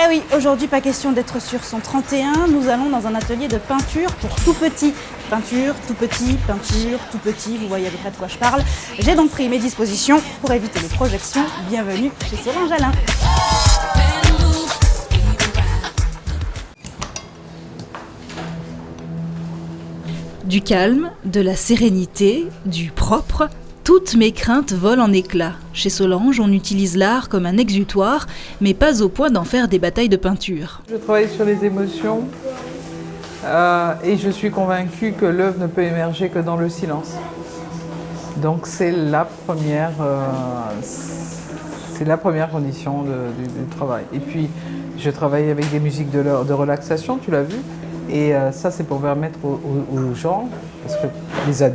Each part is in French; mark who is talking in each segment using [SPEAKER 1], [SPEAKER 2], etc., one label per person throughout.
[SPEAKER 1] Eh oui, aujourd'hui pas question d'être sur son 31, nous allons dans un atelier de peinture pour tout petit. Peinture, tout petit, peinture, tout petit, vous voyez à peu près de quoi je parle. J'ai donc pris mes dispositions pour éviter les projections. Bienvenue chez Solange Alain. Du calme, de la sérénité, du propre, toutes mes craintes volent en éclats. Chez Solange, on utilise l'art comme un exutoire, mais pas au point d'en faire des batailles de peinture.
[SPEAKER 2] Je travaille sur les émotions et je suis convaincue que l'œuvre ne peut émerger que dans le silence. Donc c'est la première condition du travail. Et puis je travaille avec des musiques de relaxation, tu l'as vu. Et ça, c'est pour permettre aux gens, parce que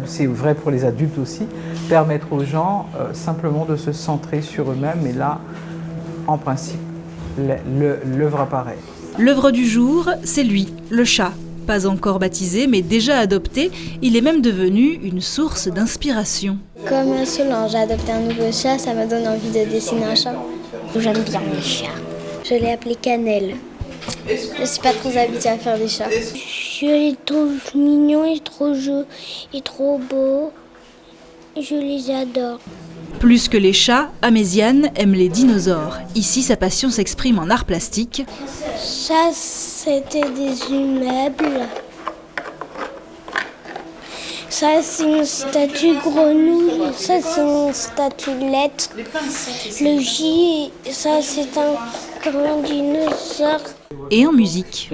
[SPEAKER 2] c'est vrai pour les adultes aussi, permettre aux gens simplement de se centrer sur eux-mêmes. Et là, en principe, l'œuvre apparaît.
[SPEAKER 1] L'œuvre du jour, c'est lui, le chat. Pas encore baptisé, mais déjà adopté, il est même devenu une source d'inspiration.
[SPEAKER 3] Comme Solange, j'ai adopté un nouveau chat, ça me donne envie de dessiner un chat. J'aime bien les chats. Je l'ai appelé Cannelle. Je suis pas très habituée à faire des chats. Je les trouve mignons et trop jeux et trop beaux. Je les adore.
[SPEAKER 1] Plus que les chats, Améziane aime les dinosaures. Ici, sa passion s'exprime en art plastique.
[SPEAKER 3] Ça, c'était des immeubles. Ça, c'est une statue grenouille. Ça, c'est une statue de lettre. Le J, ça, c'est un grand dinosaure.
[SPEAKER 1] Et en musique.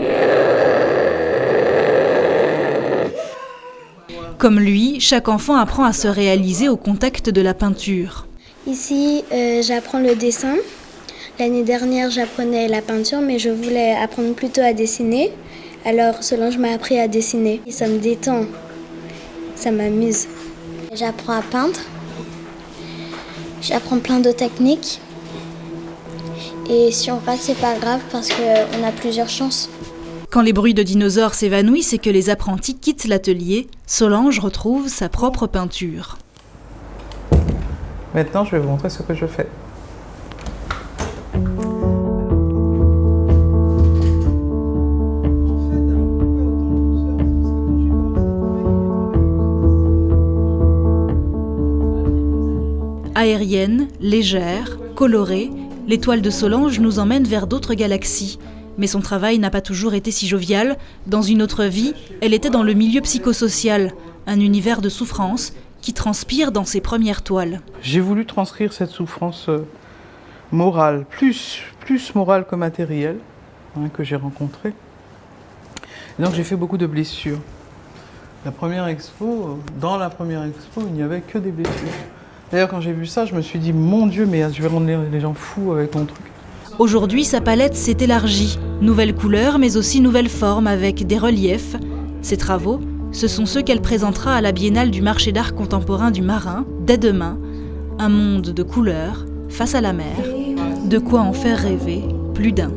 [SPEAKER 1] Comme lui, chaque enfant apprend à se réaliser au contact de la peinture.
[SPEAKER 3] Ici, j'apprends le dessin. L'année dernière, j'apprenais la peinture, mais je voulais apprendre plutôt à dessiner. Alors, Solange m'a appris à dessiner. Ça me détend, ça m'amuse. J'apprends à peindre. J'apprends plein de techniques. Et si on rate, c'est pas grave parce qu'on a plusieurs chances.
[SPEAKER 1] Quand les bruits de dinosaures s'évanouissent et que les apprentis quittent l'atelier, Solange retrouve sa propre peinture.
[SPEAKER 2] Maintenant, je vais vous montrer ce que je fais.
[SPEAKER 1] Aérienne, légère, colorée, l'étoile de Solange nous emmène vers d'autres galaxies. Mais son travail n'a pas toujours été si jovial. Dans une autre vie, elle était dans le milieu psychosocial, un univers de souffrance qui transpire dans ses premières toiles.
[SPEAKER 2] J'ai voulu transcrire cette souffrance morale, plus morale que matérielle, que j'ai rencontrée. Et donc j'ai fait beaucoup de blessures. Dans la première expo, il n'y avait que des blessures. D'ailleurs, quand j'ai vu ça, je me suis dit, mon Dieu, mais je vais rendre les gens fous avec mon truc.
[SPEAKER 1] Aujourd'hui, sa palette s'est élargie. Nouvelles couleurs, mais aussi nouvelles formes avec des reliefs. Ses travaux, ce sont ceux qu'elle présentera à la Biennale du marché d'art contemporain du Marin, dès demain. Un monde de couleurs, face à la mer. De quoi en faire rêver plus d'un.